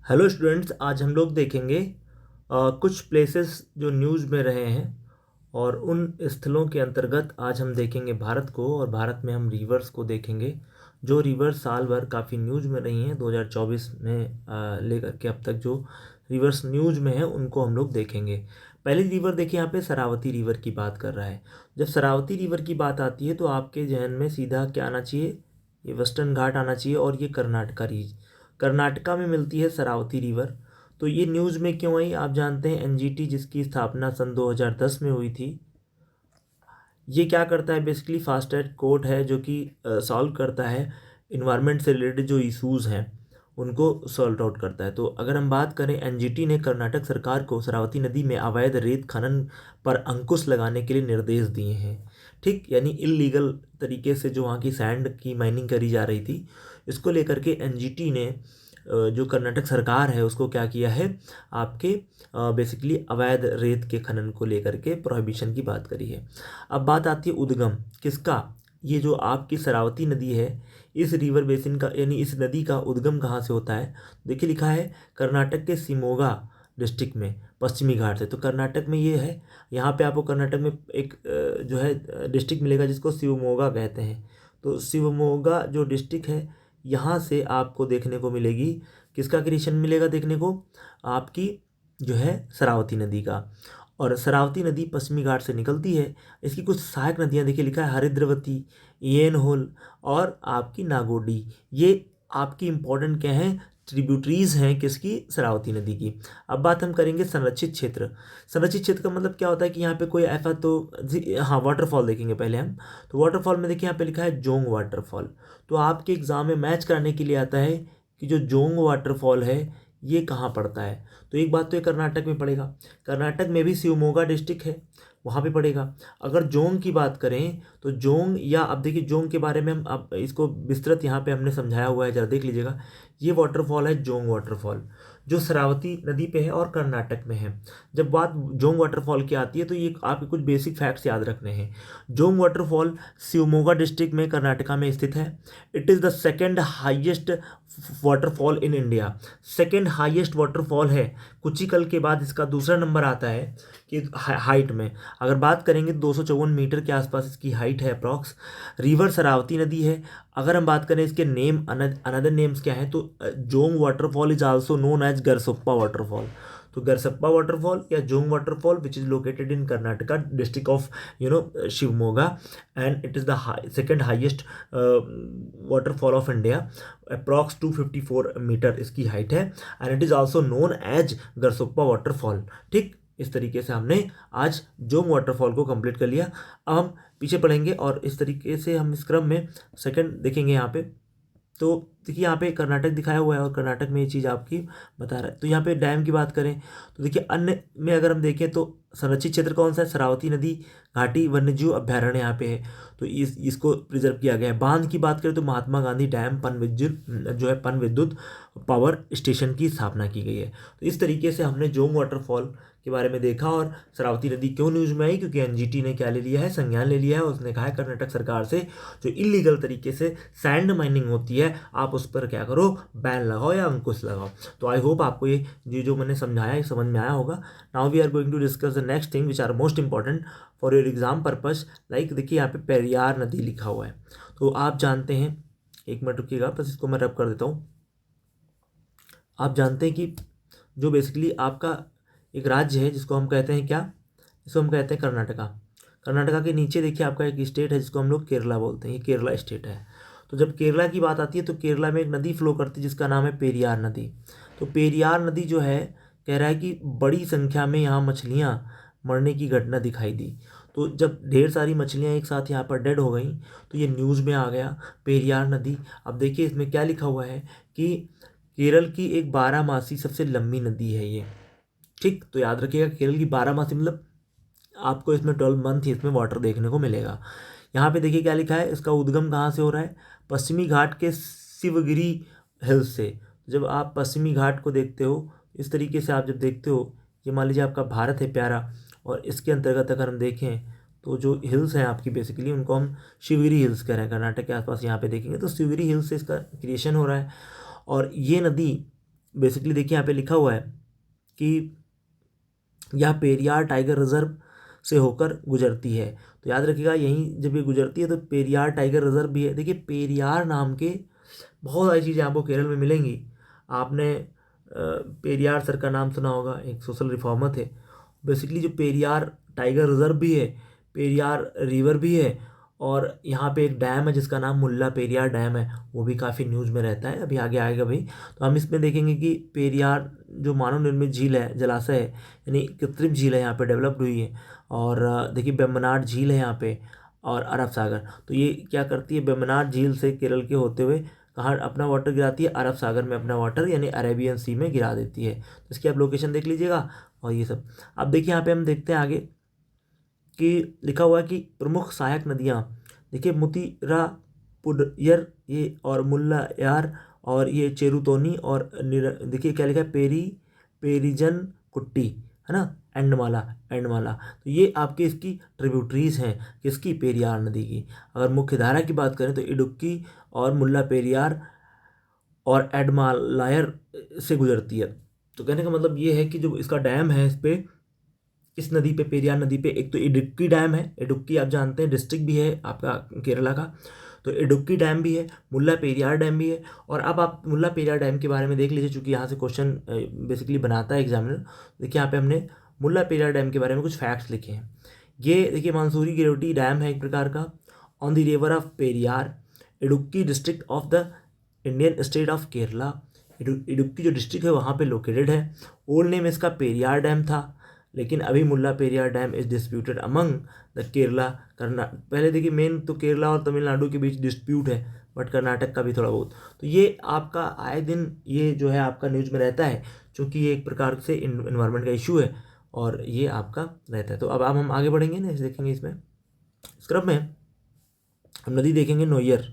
Hello students, आज हम लोग देखेंगे कुछ प्लेसेस जो न्यूज़ में रहे हैं और उन स्थलों के अंतर्गत आज हम देखेंगे भारत को। और भारत में हम रिवर्स को देखेंगे जो रिवर्स साल भर काफ़ी न्यूज़ में रही हैं। 2024 में लेकर के अब तक जो रिवर्स न्यूज़ में है उनको हम लोग देखेंगे। पहली रिवर देखिए, यहाँ पे शरावती रिवर की बात कर रहा है। जब शरावती रिवर की बात आती है तो आपके जहन में सीधा क्या आना चाहिए? ये वेस्टर्न घाट आना चाहिए और ये कर्नाटका में मिलती है शरावती रिवर। तो ये न्यूज़ में क्यों आई? आप जानते हैं एनजीटी जिसकी स्थापना सन 2010 में हुई थी, ये क्या करता है? बेसिकली फास्टैग कोर्ट है जो कि सॉल्व करता है इन्वायरमेंट से रिलेटेड जो इश्यूज़ हैं उनको सॉल्व आउट करता है। तो अगर हम बात करें, एनजीटी ने कर्नाटक सरकार को शरावती नदी में अवैध रेत खनन पर अंकुश लगाने के लिए निर्देश दिए हैं। ठीक, यानी इलीगल तरीके से जो वहाँ की सैंड की माइनिंग करी जा रही थी, इसको लेकर के एनजीटी ने जो कर्नाटक सरकार है उसको क्या किया है, आपके बेसिकली अवैध रेत के खनन को लेकर के प्रोहिबिशन की बात करी है। अब बात आती है उद्गम किसका? ये जो आपकी शरावती नदी है, इस रिवर बेसिन का यानी इस नदी का उद्गम कहाँ से होता है? देखिए लिखा है कर्नाटक के शिमोगा डिस्ट्रिक्ट में पश्चिमी घाट से। तो कर्नाटक में ये है, यहाँ पे आपको कर्नाटक में एक जो है डिस्ट्रिक्ट मिलेगा जिसको शिवमोगा कहते हैं। तो शिवमोगा जो डिस्ट्रिक्ट है, यहाँ से आपको देखने को मिलेगी किसका क्रिएशन मिलेगा देखने को? आपकी जो है शरावती नदी का। और शरावती नदी पश्चिमी घाट से निकलती है। इसकी कुछ सहायक नदियाँ देखिए लिखा है हरिद्रवती, येनहोल और आपकी नागोडी। ये आपकी इंपॉर्टेंट क्या हैं? ट्रिब्यूटरीज हैं किसकी? शरावती नदी की। अब बात हम करेंगे संरक्षित क्षेत्र। संरक्षित क्षेत्र का मतलब क्या होता है कि यहाँ पे कोई ऐसा तो हाँ, वाटरफॉल देखेंगे पहले हम। तो वाटरफॉल में देखिए यहाँ पे लिखा है जोंग वाटरफॉल। तो आपके एग्जाम में मैच कराने के लिए आता है कि जो जोंग वाटरफॉल है ये कहाँ पड़ता है। तो एक बात तो ये कर्नाटक में पड़ेगा, कर्नाटक में भी शिवमोगा डिस्ट्रिक्ट है, वहाँ पे पड़ेगा। अगर जोंग की बात करें तो जोंग, या अब देखिए जोंग के बारे में हम अब इसको विस्तृत यहाँ पे हमने समझाया हुआ है, जरा देख लीजिएगा। ये वाटरफॉल है जोंग वाटरफॉल, जो शरावती नदी पे है और कर्नाटक में है। जब बात जोंग वाटरफॉल की आती है तो ये आपके कुछ बेसिक फैक्ट्स याद रखने हैं। जोंग वाटरफॉल शिवमोगा डिस्ट्रिक्ट में कर्नाटका में स्थित है। It is the second highest waterfall in India. Second highest waterfall है, कुचिकल के बाद इसका दूसरा नंबर आता है कि हाइट में अगर बात करेंगे 254 मीटर के आसपास इसकी हाइट है अप्रॉक्स। रिवर शरावती नदी है। अगर हम बात करें इसके नेम अनदर नेम्स क्या है, तो Jog waterfall is also known as Gersoppa waterfall. तो गरसप्पा वाटरफॉल या Jog waterfall which is located in Karnataka district of Shivamogga, and it is the second highest waterfall of India. Approx 254 meter इसकी हाइट है, and it is also known as Gersoppa waterfall. ठीक, इस तरीके से हमने आज जोंग वाटरफॉल को कंप्लीट कर लिया। अब हम पीछे पढ़ेंगे और इस तरीके से हम इस क्रम में सेकंड देखेंगे यहाँ पे। तो देखिए यहाँ पे कर्नाटक दिखाया हुआ है और कर्नाटक में ये चीज़ आपकी बता रहा है। तो यहाँ पे डैम की बात करें तो देखिए अन्य में अगर हम देखें तो संरक्षित क्षेत्र कौन सा है? शरावती नदी घाटी वन्यजीव अभ्यारण्य यहाँ पे है, तो इसको प्रिजर्व किया गया है। बांध की बात करें तो महात्मा गांधी डैम पन विद्युत जो है पन विद्युत पावर स्टेशन की स्थापना की गई है। तो इस तरीके से हमने जोंग वाटरफॉल के बारे में देखा। और शरावती नदी क्यों न्यूज़ में आई? क्योंकि एनजीटी ने क्या ले लिया है? संज्ञान ले लिया है। उसने कहा है कर्नाटक सरकार से जो इलीगल तरीके से सैंड माइनिंग होती है आप उस पर क्या करो? बैन लगाओ या अंकुश लगाओ। तो आई होप आपको ये जो मैंने समझाया ये समझ में आया होगा। Now we are going to discuss the next thing which are most important for your exam purpose. Like देखिए यहाँ पे पेरियार नदी लिखा हुआ है। तो आप जानते हैं, एक मिनट रुकिएगा, बस इसको मैं रब कर देता हूँ। आप जानते हैं कि जो बेसिकली आपका एक राज्य है जिसको हम कहते हैं क्या? इसको हम कहते हैं कर्नाटका। कर्नाटका के नीचे देखिए आपका एक स्टेट है जिसको हम लोग केरला बोलते हैं, ये केरला स्टेट है। तो जब केरला की बात आती है तो केरला में एक नदी फ्लो करती है जिसका नाम है पेरियार नदी। तो पेरियार नदी जो है, कह रहा है कि बड़ी संख्या में यहाँ मछलियाँ मरने की घटना दिखाई दी। तो जब ढेर सारी मछलियाँ एक साथ यहाँ पर डेड हो गई तो ये न्यूज़ में आ गया पेरियार नदी। अब देखिए इसमें क्या लिखा हुआ है कि केरल की एक 12 मासी सबसे लंबी नदी है ये। ठीक, तो याद रखिएगा केरल की 12 मासी मतलब आपको इसमें 12 मंथ ही इसमें वाटर देखने को मिलेगा। यहाँ पे देखिए क्या लिखा है, इसका उद्गम कहाँ से हो रहा है? पश्चिमी घाट के शिवगिरी हिल्स से। जब आप पश्चिमी घाट को देखते हो, इस तरीके से आप जब देखते हो, ये मान लीजिए आपका भारत है प्यारा, और इसके अंतर्गत अगर हम देखें तो जो हिल्स हैं आपकी बेसिकली उनको हम शिवगिरी हिल्स कह रहे हैं। कर्नाटक के आसपास यहाँ पे देखेंगे तो शिवगिरी हिल्स से इसका क्रिएशन हो रहा है। और ये नदी बेसिकली देखिए यहाँ पे लिखा हुआ है कि यह पेरियार टाइगर रिजर्व से होकर गुजरती है। तो याद रखिएगा, यहीं जब ये गुजरती है तो पेरियार टाइगर रिजर्व भी है। देखिए पेरियार नाम के बहुत सारी चीज़ें आपको केरल में मिलेंगी। आपने पेरियार सर का नाम सुना होगा, एक सोशल रिफॉर्मर थे। बेसिकली जो पेरियार टाइगर रिजर्व भी है, पेरियार रिवर भी है, और यहाँ पे एक डैम है जिसका नाम मुल्ला पेरियार डैम है, वो भी काफ़ी न्यूज़ में रहता है, अभी आगे आएगा भाई। तो हम इसमें देखेंगे कि पेरियार जो मानव निर्मित झील है, जलाशय है, यानी कृत्रिम झील है, यहाँ पे डेवलप्ड हुई है। और देखिए बेम्बनाड झील है यहाँ पे, और अरब सागर। तो ये क्या करती है, बेम्बनाड झील से केरल के होते हुए कहाँ अपना वाटर गिराती है, अरब सागर में अपना वाटर यानी अरेबियन सी में गिरा देती है। तो इसकी आप लोकेशन देख लीजिएगा। और ये सब अब देखिए यहाँ पे हम देखते हैं आगे कि लिखा हुआ है कि प्रमुख सहायक नदियाँ, देखिए मुतीरा पुडयर ये और मुल्ला यार और ये चेरुतोनी और देखिए क्या लिखा है, पेरिजन कुट्टी, है ना, एंडमाला एंडमाला। तो ये आपके इसकी ट्रिब्यूटरीज हैं, किसकी, पेरियार नदी की। अगर मुख्य धारा की बात करें तो इडुक्की और मुल्ला पेरियार और एडमालायर से गुजरती है। तो कहने का मतलब ये है कि जो इसका डैम है इस नदी पे, पेरियार नदी पे, एक तो इडुक्की डैम है। इडुक्की आप जानते हैं डिस्ट्रिक्ट भी है आपका केरला का, तो इडुक्की डैम भी है, मुल्ला पेरियार डैम भी है। और अब आप मुल्ला पेरियार डैम के बारे में देख लीजिए, चूँकि यहाँ से क्वेश्चन बेसिकली बनाता है एग्जामिनर। देखिए यहाँ पे हमने मुल्ला पेरियार डैम के बारे में कुछ फैक्ट्स लिखे हैं। ये देखिए मंसूरी गिरोटी डैम है एक प्रकार का, on the river of Periyar, Idukki district of the Indian state of Kerala. Idukki जो डिस्ट्रिक्ट है वहाँ पे लोकेटेड है। ओल्ड नेम इसका पेरियार डैम था, लेकिन अभी Mulla Periyar dam is disputed among the Kerala पहले देखिए मेन तो केरला और तमिलनाडु के बीच डिस्प्यूट है, बट कर्नाटक का भी थोड़ा बहुत। तो ये आपका आए दिन ये जो है आपका न्यूज़ में रहता है, क्योंकि ये एक प्रकार से इन्वायरमेंट का इशू है और ये आपका रहता है। तो अब हम आगे बढ़ेंगे ना, देखेंगे इसमें स्क्रब में हम नदी देखेंगे नोयर।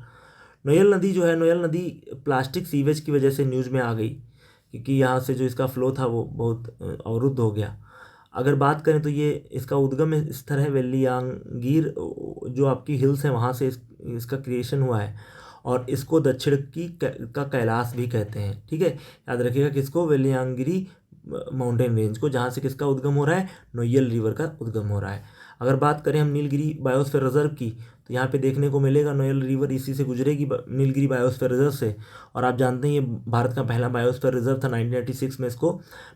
नोयल नदी जो है, नोयल नदी प्लास्टिक सीवेज की वजह से न्यूज़ में आ गई, क्योंकि यहाँ से जो इसका फ्लो था वो बहुत अवरुद्ध हो गया। अगर बात करें तो ये इसका उद्गम स्थल है वेलियांगीर, जो आपकी हिल्स हैं वहाँ से इसका क्रिएशन हुआ है, और इसको दक्षिण का कैलाश भी कहते हैं। ठीक है, याद रखिएगा किसको, वेलियांगिरी माउंटेन रेंज को, जहाँ से किसका उद्गम हो रहा है, नोयल रिवर का उद्गम हो रहा है। अगर बात करें हम नीलगिरी बायोस्फीयर रिजर्व की, तो यहाँ पे देखने को मिलेगा नोयल रिवर इसी से गुजरेगी, नीलगिरी बायोस्फीयर रिजर्व से। और आप जानते हैं ये भारत का पहला बायोस्फीयर रिजर्व था, 1986 में इसको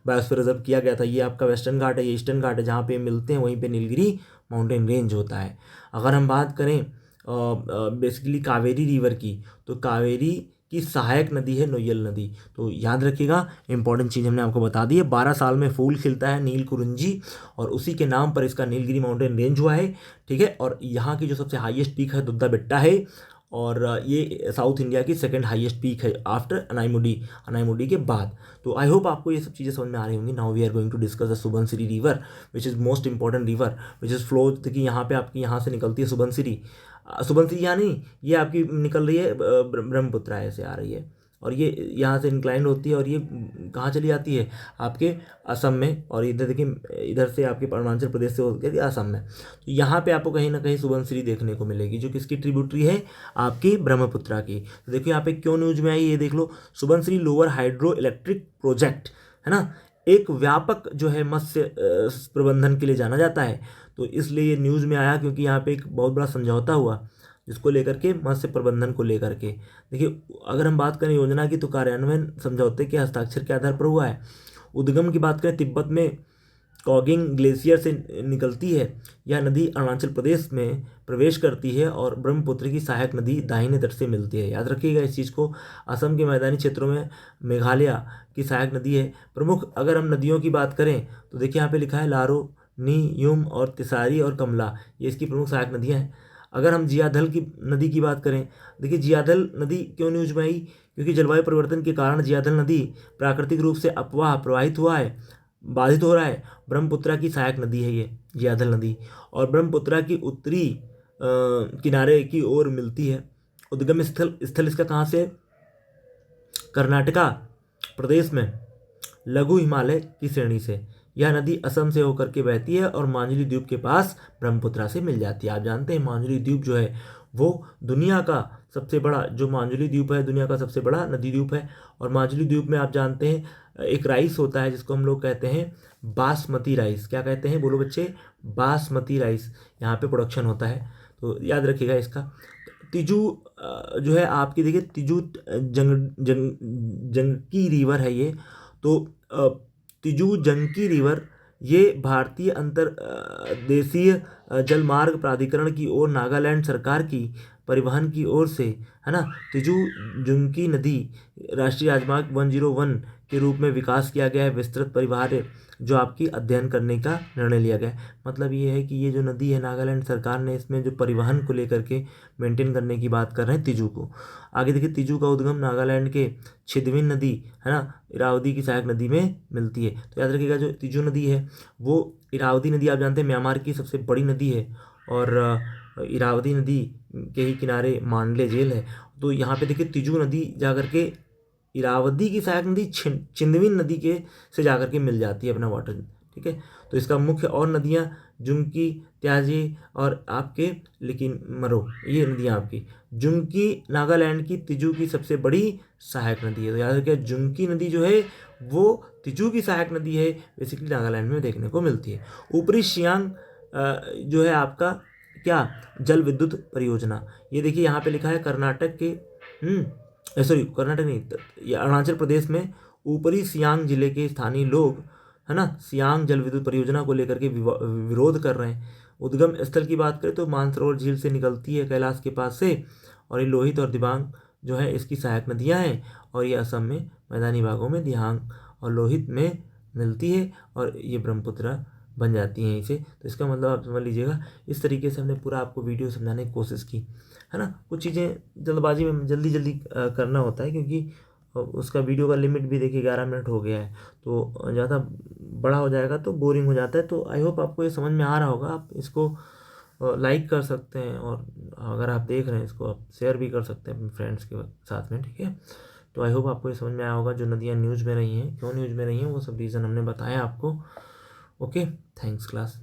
बायोस्फीयर रिजर्व किया गया था। ये आपका वेस्टर्न घाट है, ये ईस्टर्न घाट है, जहाँ पे मिलते हैं वहीं पे नीलगिरी माउंटेन रेंज होता है। अगर हम बात करें बेसिकली कावेरी रिवर की, तो कावेरी की सहायक नदी है नोयल नदी। तो याद रखिएगा, इंपॉर्टेंट चीज़ हमने आपको बता दी है। 12 साल में फूल खिलता है नील कुरुंजी, और उसी के नाम पर इसका नीलगिरी माउंटेन रेंज हुआ है। ठीक है, और यहाँ की जो सबसे हाईएस्ट पीक है दुद्धा बेट्टा है, और ये साउथ इंडिया की सेकंड हाईएस्ट पीक है आफ्टर अनाईमुडी के बाद। तो आई होप आपको ये सब चीज़ें समझ में आ रही होंगी। Now we are going to discuss the Subansiri river, which is most important river, which is flow. देखिए यहाँ पे आपकी यहाँ से निकलती है सुबनसिरी। सुबनसिरी यहाँ नहीं, ये आपकी निकल रही है ब्रह्मपुत्रा ऐसे आ रही है, और ये यहाँ से इंक्लाइंड होती है, और ये कहाँ चली जाती है, आपके असम में। और इधर देखिए, इधर से आपके अरुणाचल प्रदेश से होकर असम में। तो यहाँ पे आपको कहीं ना कहीं सुबनसिरी देखने को मिलेगी, जो किसकी ट्रिब्यूटरी है, आपकी ब्रह्मपुत्रा की। तो देखिए यहाँ पे क्यों न्यूज में आई, ये देख लो, Subansiri lower hydro electric project, है ना, एक व्यापक जो है मत्स्य प्रबंधन के लिए जाना जाता है। तो इसलिए ये न्यूज़ में आया, क्योंकि यहाँ पे एक बहुत बड़ा समझौता हुआ जिसको लेकर के, मत्स्य प्रबंधन को लेकर के। देखिए अगर हम बात करें योजना की, तो कार्यान्वयन समझौते के हस्ताक्षर के आधार पर हुआ है। उद्गम की बात करें, तिब्बत में कॉगिंग ग्लेशियर से निकलती है। यह नदी अरुणाचल प्रदेश में प्रवेश करती है, और ब्रह्मपुत्र की सहायक नदी दाहिने तट से मिलती है। याद रखिएगा इस चीज़ को। असम के मैदानी क्षेत्रों में मेघालय की सहायक नदी है। प्रमुख अगर हम नदियों की बात करें, तो देखिए यहाँ पे लिखा है लारो, नी, युम और तिसारी और कमला, ये इसकी प्रमुख सहायक नदियाँ हैं। अगर हम जियाधल की नदी की बात करें, देखिए जियाधल नदी क्यों न्यूज में आई, क्योंकि जलवायु परिवर्तन के कारण जियाधल नदी प्राकृतिक रूप से अपवाह प्रवाहित हुआ है, बाधित हो रहा है। ब्रह्मपुत्रा की सहायक नदी है ये जियाधल नदी, और ब्रह्मपुत्रा की उत्तरी किनारे की ओर मिलती है। उद्गम स्थल इसका कहाँ से, कर्नाटका प्रदेश में लघु हिमालय की श्रेणी से। यह नदी असम से होकर के बहती है और मांजुली द्वीप के पास ब्रह्मपुत्रा से मिल जाती है। आप जानते हैं मांजुली द्वीप जो है वो दुनिया का सबसे बड़ा जो माजुली द्वीप है दुनिया का सबसे बड़ा नदी द्वीप है। और माजुली द्वीप में आप जानते हैं एक राइस होता है जिसको हम लोग कहते हैं बासमती राइस। क्या कहते हैं बोलो बच्चे? बासमती राइस यहाँ पे प्रोडक्शन होता है, तो याद रखिएगा इसका। तिजू जो है आपकी, देखिए तिजू जंकी रिवर है ये। तो तिजू जंकी रिवर ये भारतीय अंतर देशीय जलमार्ग प्राधिकरण की ओर नागालैंड सरकार की परिवहन की ओर से, है ना, तिजू जुंकी नदी राष्ट्रीय राजमार्ग 101 के रूप में विकास किया गया है। विस्तृत परिवार जो आपकी अध्ययन करने का निर्णय लिया गया है। मतलब ये है कि ये जो नदी है नागालैंड सरकार ने इसमें जो परिवहन को लेकर के मेंटेन करने की बात कर रहे हैं तिजू को। आगे देखिए तिजू का उद्गम नागालैंड के छिदविन नदी, है ना, इरावदी की सहायक नदी में मिलती है। तो याद रखिएगा जो तिजू नदी है वो इरावदी नदी आप जानते हैं म्यांमार की सबसे बड़ी नदी है, और इरावदी नदी के ही किनारे मांडले झील है। तो यहाँ पे देखिए तिजू नदी जाकर के इरावदी की सहायक नदी छिंदविन नदी के से जाकर के मिल जाती है अपना वाटर, ठीक है। तो इसका मुख्य और नदियाँ जुंकी, त्याजी और आपके लेकिन मरो, ये नदियाँ आपकी। जुंकी नागालैंड की तिजू की सबसे बड़ी सहायक नदी है। तो याद रखिए जुंकी नदी जो है वो तिजू की सहायक नदी है, बेसिकली नागालैंड में देखने को मिलती है। ऊपरी सियांग जो है आपका क्या जल विद्युत परियोजना, ये देखिए यहाँ पे लिखा है कर्नाटक के सॉरी कर्नाटक नहीं, ये अरुणाचल प्रदेश में ऊपरी सियांग जिले के स्थानीय लोग, है ना, सियांग जल विद्युत परियोजना को लेकर के विरोध कर रहे हैं। उद्गम स्थल की बात करें तो मानसरोवर झील से निकलती है कैलाश के पास से, और ये लोहित और दिबांग जो है इसकी सहायक नदियाँ हैं। और ये असम में मैदानी भागों में दिहांग और लोहित में मिलती है, और ये ब्रह्मपुत्र बन जाती हैं इसे। तो इसका मतलब आप समझ लीजिएगा, इस तरीके से हमने पूरा आपको वीडियो समझाने की कोशिश की, है ना। कुछ चीज़ें जल्दबाजी में जल्दी जल्दी करना होता है, क्योंकि उसका वीडियो का लिमिट भी देखिए 11 मिनट हो गया है, तो ज़्यादा बड़ा हो जाएगा तो बोरिंग हो जाता है। तो आई होप आपको ये समझ में आ रहा होगा। आप इसको लाइक कर सकते हैं, और अगर आप देख रहे हैं इसको आप शेयर भी कर सकते हैं अपने फ्रेंड्स के साथ में, ठीक है। तो आई होप आपको ये समझ में आया होगा जो नदियाँ न्यूज़ में रही हैं, क्यों न्यूज़ में रही हैं, वो सब रीज़न हमने बताया आपको। Okay, thanks class.